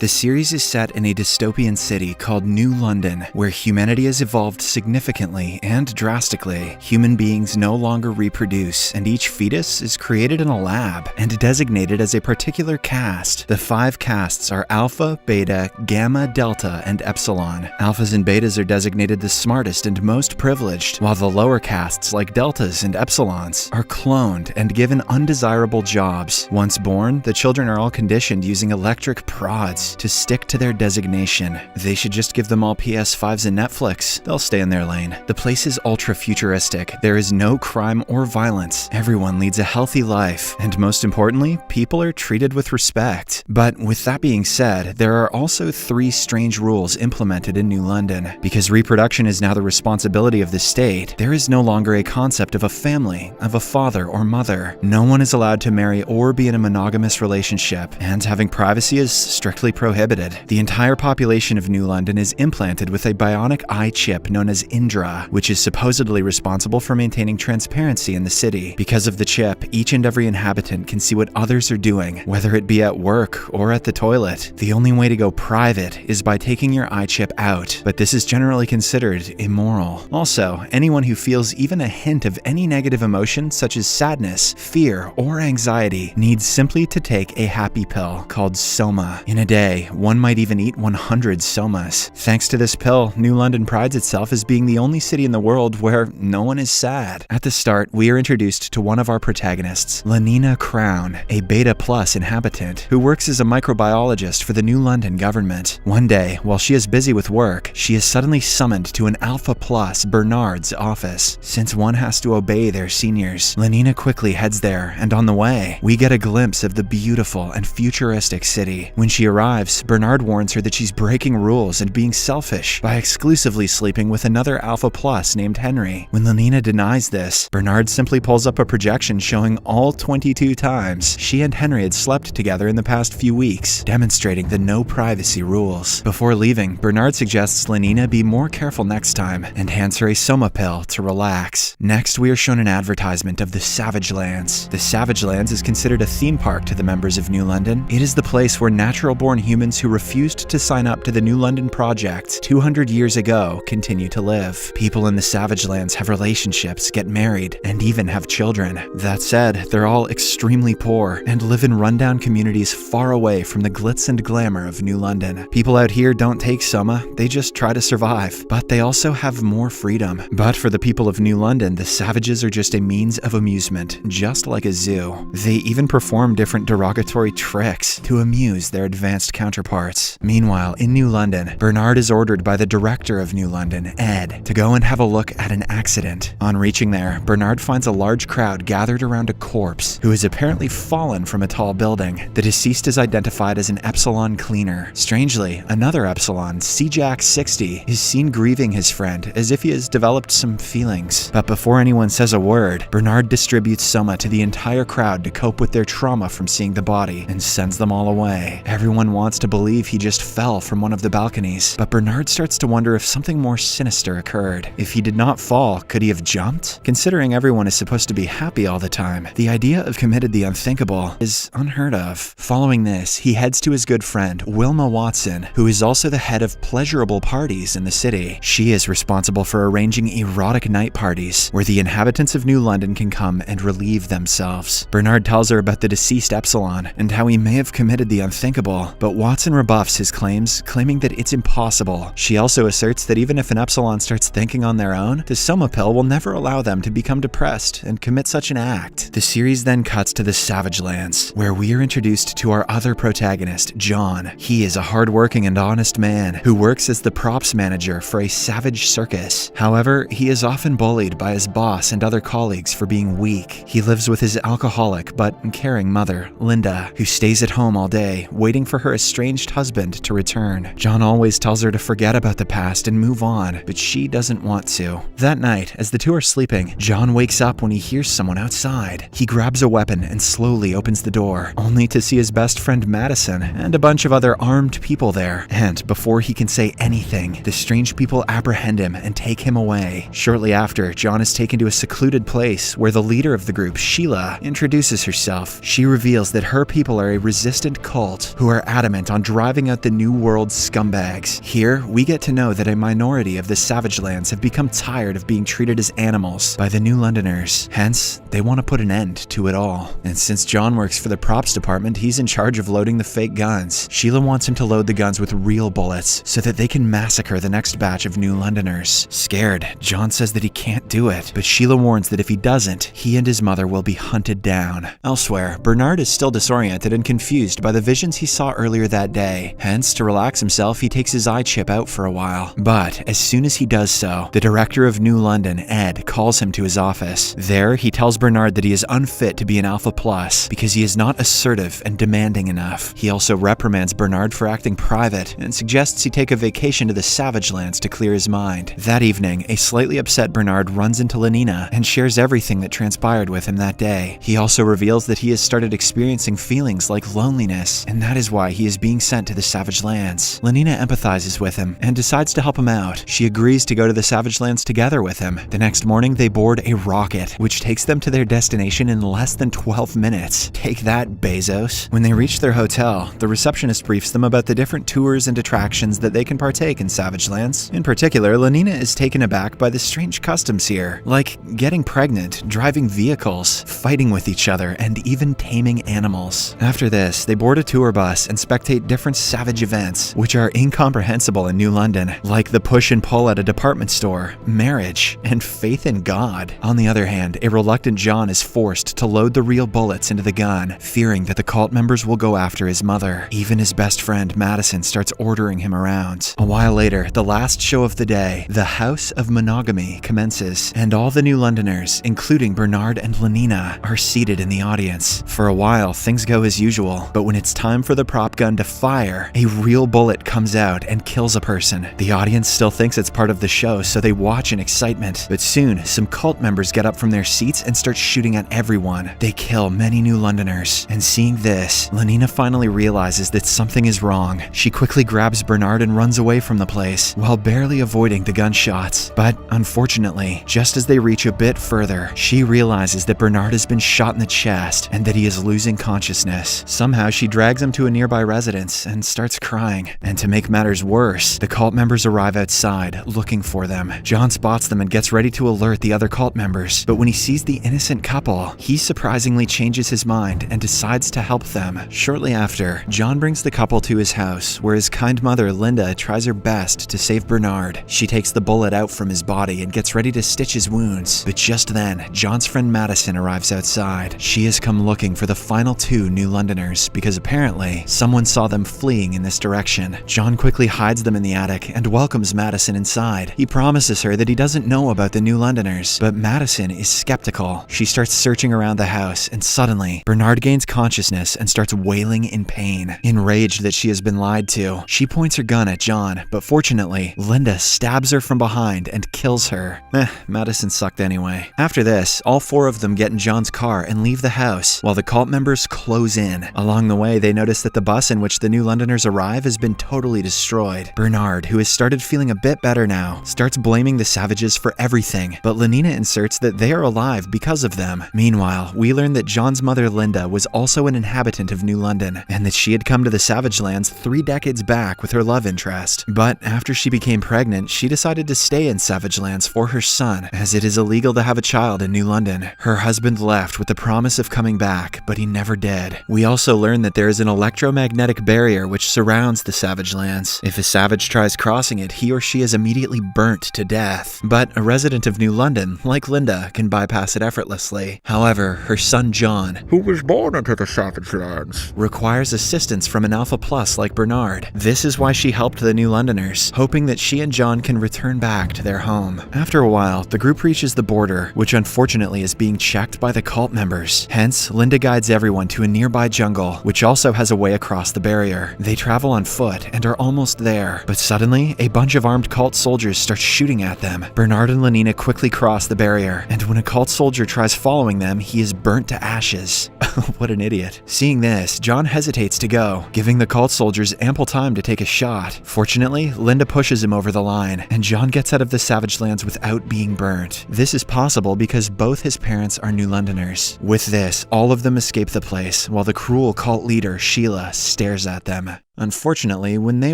The series is set in a dystopian city called New London, where humanity has evolved significantly and drastically. Human beings no longer reproduce, and each fetus is created in a lab and designated as a particular caste. The 5 castes are Alpha, Beta, Gamma, Delta, and Epsilon. Alphas and Betas are designated the smartest and most privileged, while the lower castes like Deltas and Epsilons are cloned and given undesirable jobs. Once born, the children are all conditioned using electric prods to stick to their designation. They should just give them all PS5s and Netflix. They'll stay in their lane. The place is ultra-futuristic. There is no crime or violence. Everyone leads a healthy life. And most importantly, people are treated with respect. But with that being said, there are also 3 strange rules implemented in New London. Because reproduction is now the responsibility of the state, there is no longer a concept of a family, of a father or mother. No one is allowed to marry or be in a monogamous relationship, and having privacy is strictly prohibited. The entire population of New London is implanted with a bionic eye chip known as Indra, which is supposedly responsible for maintaining transparency in the city. Because of the chip, each and every inhabitant can see what others are doing, whether it be at work or at the toilet. The only way to go private is by taking your eye chip out, but this is generally considered immoral. Also, anyone who feels even a hint of any negative emotion such as sadness, fear, or anxiety needs simply to take a happy pill called Soma. In a day, one might even eat 100 Somas. Thanks to this pill, New London prides itself as being the only city in the world where no one is sad. At the start, we are introduced to one of our protagonists, Lenina Crown, a Beta Plus inhabitant who works as a microbiologist for the New London government. One day, while she is busy with work, she is suddenly summoned to an Alpha Plus, Bernard's office. Since one has to obey their seniors, Lenina quickly heads there, and on the way, we get a glimpse of the beautiful and futuristic city. When she arrives, Bernard warns her that she's breaking rules and being selfish by exclusively sleeping with another Alpha Plus named Henry. When Lenina denies this, Bernard simply pulls up a projection showing all 22 times she and Henry had slept together in the past few weeks, demonstrating the no privacy rules. Before leaving, Bernard suggests Lenina be more careful next time and hands her a Soma pill to relax. Next, we are shown an advertisement of the Savage Lands. The Savage Lands is considered a theme park to the members of New London. It is the place where natural-born humans who refused to sign up to the New London Project 200 years ago continue to live. People in the Savage Lands have relationships, get married, and even have children. That said, they're all extremely poor and live in rundown communities far away from the glitz and glamour of New London. People out here don't take Soma, they just try to survive, but they also have more freedom. But for the people of New London, the savages are just a means of amusement, just like a zoo. They even perform different derogatory tricks to amuse their advanced counterparts. Meanwhile, in New London, Bernard is ordered by the director of New London, Ed, to go and have a look at an accident. On reaching there, Bernard finds a large crowd gathered around a corpse who has apparently fallen from a tall building. The deceased is identified as an Epsilon cleaner. Strangely, another Epsilon, CJack60, is seen grieving his friend as if he has developed some feelings. But before anyone says a word, Bernard distributes Soma to the entire crowd to cope with their trauma from seeing the body and sends them all away. Everyone wants to believe he just fell from one of the balconies, but Bernard starts to wonder if something more sinister occurred. If he did not fall, could he have jumped? Considering everyone is supposed to be happy all the time, the idea of committed the unthinkable is unheard of. Following this, he heads to his good friend, Wilma Watson, who is also the head of pleasurable parties in the city. She is responsible for arranging erotic night parties, where the inhabitants of New London can come and relieve themselves. Bernard tells her about the deceased Epsilon and how he may have committed the unthinkable, but Watson rebuffs his claims, claiming that it's impossible. She also asserts that even if an Epsilon starts thinking on their own, the Soma pill will never allow them to become depressed and commit such an act. The series then cuts to the Savage Lands, where we are introduced to our other protagonist, John. He is a hardworking and honest man who works as the props manager for a savage circus. However, he is often bullied by his boss and other colleagues for being weak. He lives with his alcoholic but caring mother, Linda, who stays at home all day, waiting for her estranged husband to return. John always tells her to forget about the past and move on, but she doesn't want to. That night, as the two are sleeping, John wakes up when he hears someone outside. He grabs a weapon and slowly opens the door, only to see his best friend Madison and a bunch of other armed people there. And before he can say anything, the strange people apprehend him and take him away. Shortly after, John is taken to a secluded place where the leader of the group, Sheila, introduces herself. She reveals that her people are a resistant cult who are adamant adamant on driving out the New World scumbags. Here, we get to know that a minority of the Savage Lands have become tired of being treated as animals by the New Londoners. Hence, they want to put an end to it all. And since John works for the props department, he's in charge of loading the fake guns. Sheila wants him to load the guns with real bullets so that they can massacre the next batch of New Londoners. Scared, John says that he can't do it, but Sheila warns that if he doesn't, he and his mother will be hunted down. Elsewhere, Bernard is still disoriented and confused by the visions he saw earlier that day. Hence, to relax himself, he takes his eye chip out for a while. But as soon as he does so, the director of New London, Ed, calls him to his office. There, he tells Bernard that he is unfit to be an Alpha Plus because he is not assertive and demanding enough. He also reprimands Bernard for acting private and suggests he take a vacation to the Savage Lands to clear his mind. That evening, a slightly upset Bernard runs into Lenina and shares everything that transpired with him that day. He also reveals that he has started experiencing feelings like loneliness, and that is why he is being sent to the Savage Lands. Lenina empathizes with him and decides to help him out. She agrees to go to the Savage Lands together with him. The next morning, they board a rocket, which takes them to their destination in less than 12 minutes. Take that, Bezos. When they reach their hotel, the receptionist briefs them about the different tours and attractions that they can partake in Savage Lands. In particular, Lenina is taken aback by the strange customs here, like getting pregnant, driving vehicles, fighting with each other, and even taming animals. After this, they board a tour bus and spectate different savage events, which are incomprehensible in New London, like the push and pull at a department store, marriage, and faith in God. On the other hand, a reluctant John is forced to load the real bullets into the gun, fearing that the cult members will go after his mother. Even his best friend, Madison, starts ordering him around. A while later, the last show of the day, the House of Monogamy, commences, and all the New Londoners, including Bernard and Lenina, are seated in the audience. For a while, things go as usual, but when it's time for the prop gun to fire, a real bullet comes out and kills a person. The audience still thinks it's part of the show, so they watch in excitement. But soon, some cult members get up from their seats and start shooting at everyone. They kill many New Londoners. And seeing this, Lenina finally realizes that something is wrong. She quickly grabs Bernard and runs away from the place, while barely avoiding the gunshots. But unfortunately, just as they reach a bit further, she realizes that Bernard has been shot in the chest and that he is losing consciousness. Somehow, she drags him to a nearby residence and starts crying. And to make matters worse, the cult members arrive outside, looking for them. John spots them and gets ready to alert the other cult members, but when he sees the innocent couple, he surprisingly changes his mind and decides to help them. Shortly after, John brings the couple to his house, where his kind mother, Linda, tries her best to save Bernard. She takes the bullet out from his body and gets ready to stitch his wounds, but just then, John's friend Madison arrives outside. She has come looking for the final two New Londoners because apparently, someone saw them fleeing in this direction. John quickly hides them in the attic and welcomes Madison inside. He promises her that he doesn't know about the New Londoners, but Madison is skeptical. She starts searching around the house, and suddenly, Bernard gains consciousness and starts wailing in pain. Enraged that she has been lied to, she points her gun at John, but fortunately, Linda stabs her from behind and kills her. Madison sucked anyway. After this, all four of them get in John's car and leave the house, while the cult members close in. Along the way, they notice that the bus in which the New Londoners arrive has been totally destroyed. Bernard, who has started feeling a bit better now, starts blaming the savages for everything, but Lenina inserts that they are alive because of them. Meanwhile, we learn that John's mother Linda was also an inhabitant of New London, and that she had come to the Savage Lands 3 decades back with her love interest. But after she became pregnant, she decided to stay in Savage Lands for her son, as it is illegal to have a child in New London. Her husband left with the promise of coming back, but he never did. We also learn that there is an electromagnetic barrier which surrounds the Savage Lands. If a savage tries crossing it, he or she is immediately burnt to death. But a resident of New London, like Linda, can bypass it effortlessly. However, her son John, who was born into the Savage Lands, requires assistance from an Alpha Plus like Bernard. This is why she helped the New Londoners, hoping that she and John can return back to their home. After a while, the group reaches the border, which unfortunately is being checked by the cult members. Hence, Linda guides everyone to a nearby jungle, which also has a way across the barrier. They travel on foot and are almost there, but suddenly, a bunch of armed cult soldiers start shooting at them. Bernard and Lenina quickly cross the barrier, and when a cult soldier tries following them, he is burnt to ashes. What an idiot. Seeing this, John hesitates to go, giving the cult soldiers ample time to take a shot. Fortunately, Linda pushes him over the line, and John gets out of the Savage Lands without being burnt. This is possible because both his parents are New Londoners. With this, all of them escape the place, while the cruel cult leader, Sheila, stares at them. Unfortunately, when they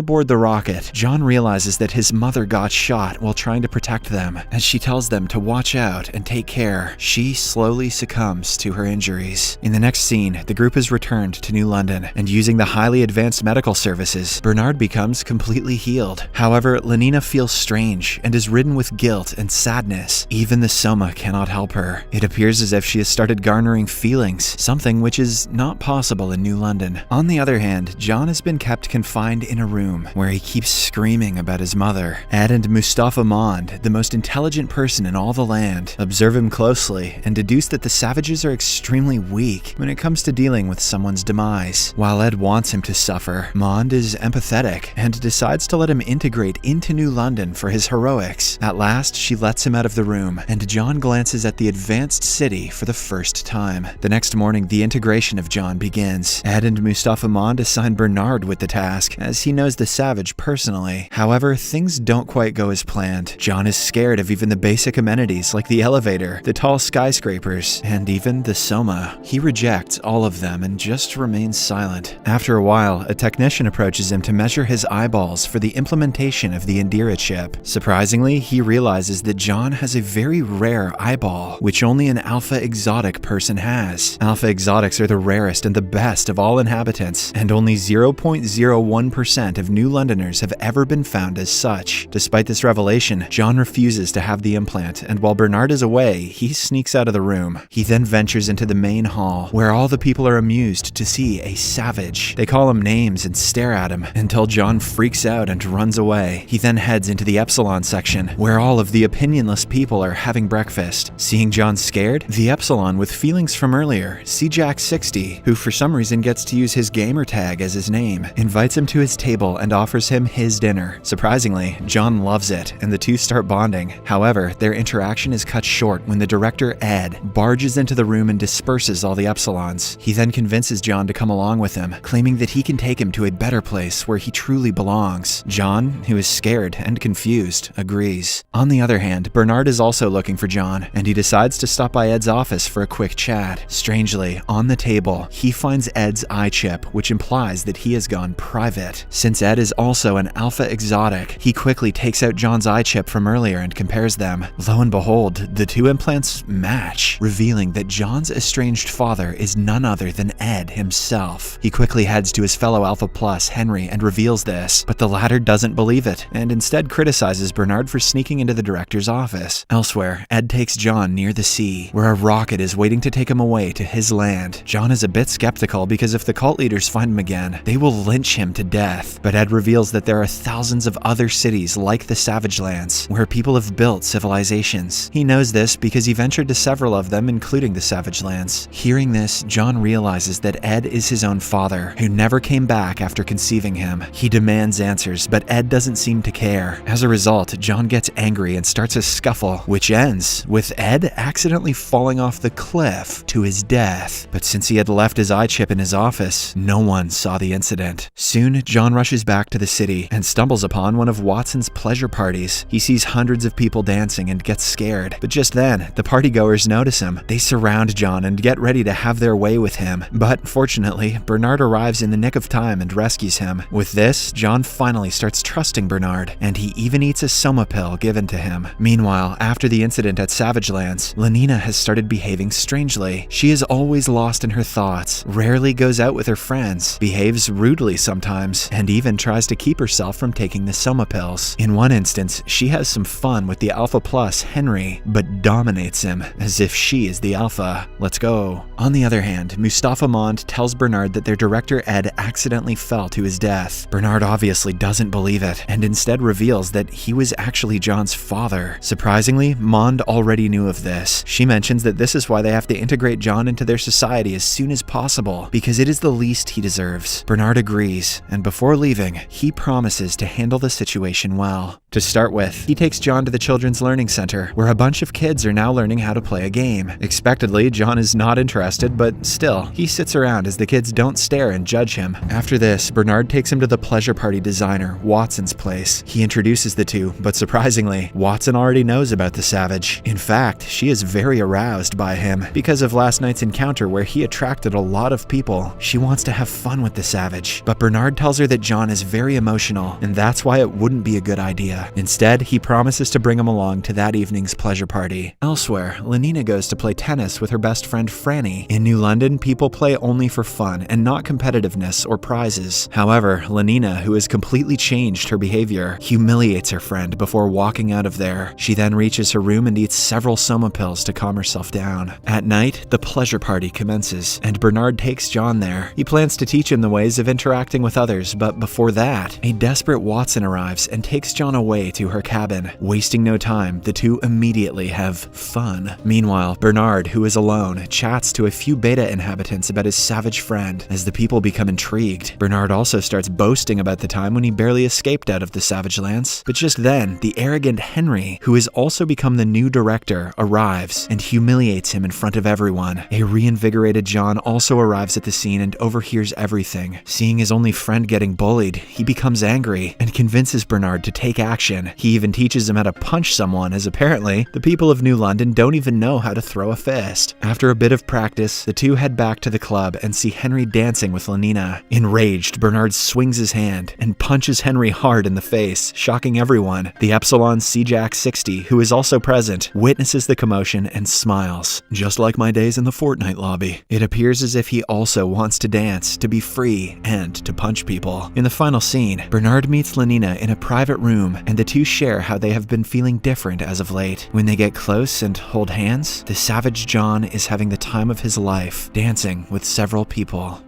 board the rocket, John realizes that his mother got shot while trying to protect them. As she tells them to watch out and take care, she slowly succumbs to her injuries. In the next scene, the group is returned to New London, and using the highly advanced medical services, Bernard becomes completely healed. However, Lenina feels strange and is ridden with guilt and sadness. Even the soma cannot help her. It appears as if she has started garnering feelings, something which is not possible in New London. On the other hand, John has been kept confined in a room where he keeps screaming about his mother. Ed and Mustafa Mond, the most intelligent person in all the land, observe him closely and deduce that the savages are extremely weak when it comes to dealing with someone's demise. While Ed wants him to suffer, Mond is empathetic and decides to let him integrate into New London for his heroics. At last, she lets him out of the room, and John glances at the advanced city for the first time. The next morning, the integration of John begins. Ed and Mustafa Mond assign Bernard with the task, as he knows the savage personally. However, things don't quite go as planned. John is scared of even the basic amenities like the elevator, the tall skyscrapers, and even the soma. He rejects all of them and just remains silent. After a while, a technician approaches him to measure his eyeballs for the implementation of the Indira chip. Surprisingly, he realizes that John has a very rare eyeball, which only an alpha exotic person has. Alpha exotics are the rarest and the best of all inhabitants, and only 0.01% of New Londoners have ever been found as such. Despite this revelation, John refuses to have the implant, and while Bernard is away, he sneaks out of the room. He then ventures into the main hall, where all the people are amused to see a savage. They call him names and stare at him, until John freaks out and runs away. He then heads into the Epsilon section, where all of the opinionless people are having breakfast. Seeing John scared, the Epsilon with feelings from earlier, CJack60, who for some reason gets to use his gamer tag as his name, invites him to his table and offers him his dinner. Surprisingly, John loves it, and the two start bonding. However, their interaction is cut short when the director, Ed, barges into the room and disperses all the Epsilons. He then convinces John to come along with him, claiming that he can take him to a better place where he truly belongs. John, who is scared and confused, agrees. On the other hand, Bernard is also looking for John, and he decides to stop by Ed's office for a quick chat. Strangely, on the table, he finds Ed's eye chip, which implies that he has gone private. Since Ed is also an alpha exotic, he quickly takes out John's eye chip from earlier and compares them. Lo and behold, the two implants match, revealing that John's estranged father is none other than Ed himself. He quickly heads to his fellow Alpha Plus, Henry, and reveals this, but the latter doesn't believe it, and instead criticizes Bernard for sneaking into the director's office. Elsewhere, Ed takes John near the sea, where a rocket is waiting to take him away to his land. John is a bit skeptical because if the cult leaders find him again, they will lynch him to death. But Ed reveals that there are thousands of other cities like the Savage Lands, where people have built civilizations. He knows this because he ventured to several of them, including the Savage Lands. Hearing this, John realizes that Ed is his own father, who never came back after conceiving him. He demands answers, but Ed doesn't seem to care. As a result, John gets angry and starts a scuffle, which ends with Ed accidentally falling off the cliff to his death. But since he had left his eye chip in his office, no one saw the incident. Soon, John rushes back to the city and stumbles upon one of Watson's pleasure parties. He sees hundreds of people dancing and gets scared, but just then, the partygoers notice him. They surround John and get ready to have their way with him. But fortunately, Bernard arrives in the nick of time and rescues him. With this, John finally starts trusting Bernard, and he even eats a soma pill given to him. Meanwhile, after the incident at Savage Lands, Lenina has started behaving strangely. She is always lost in her thoughts, rarely goes out with her friends, behaves rudely sometimes, and even tries to keep herself from taking the soma pills. In one instance, she has some fun with the Alpha Plus, Henry, but dominates him, as if she is the Alpha. Let's go. On the other hand, Mustafa Mond tells Bernard that their director Ed accidentally fell to his death. Bernard obviously doesn't believe it, and instead reveals that he was actually John's father. Surprisingly, Mond already knew of this. She mentions that this is why they have to integrate John into their society as soon as possible, because it is the least he deserves. Bernard agrees, and before leaving, he promises to handle the situation well. To start with, he takes John to the Children's Learning Center, where a bunch of kids are now learning how to play a game. Expectedly, John is not interested, but still, he sits around as the kids don't stare and judge him. After this, Bernard takes him to the pleasure party designer, Watson's place. He introduces the two, but surprisingly, Watson already knows about the savage. In fact, she is very aroused by him because of last night's encounter where he attracted a lot of people. She wants to have fun with the savage, but Bernard tells her that John is very emotional, and that's why it wouldn't be a good idea. Instead, he promises to bring him along to that evening's pleasure party. Elsewhere, Lenina goes to play tennis with her best friend Franny. In New London, people play only for fun and not competitiveness or prizes. However, Lenina, who has completely changed her behavior, humiliates her friend before walking out of there. She then reaches her room and eats several soma pills to calm herself down. At night, the pleasure party commences, and Bernard takes John there. He plans to teach him the ways of interacting with others, but before that, a desperate Watson arrives and takes John away to her cabin. Wasting no time, the two immediately have fun. Meanwhile, Bernard, who is alone, chats to a few beta inhabitants about his savage friend. As the people become intrigued, Bernard also starts boasting about the time when he barely escaped out of the savage lands. But just then, the arrogant Henry, who has also become the new director, arrives and humiliates him in front of everyone. A reinvigorated John also arrives at the scene and overhears everything. Seeing his only friend getting bullied, he becomes angry and convinces Bernard to take action. He even teaches him how to punch someone, as apparently the people of New London don't even know how to throw a fist. After a bit of practice, the two head back to the club and see Henry dancing with Lenina. Enraged, Bernard swings his hand and punches Henry hard in the face, shocking everyone. The Epsilon C-Jack 60, who is also present, witnesses the commotion and smiles. Just like my days in the Fortnite lobby. It appears as if he also wants to dance, to be free, and to punch people. In the final scene, Bernard meets Lenina in a private room, and the two share how they have been feeling different as of late. When they get close and hold hands, the savage John is having the time of his life, dancing with several people.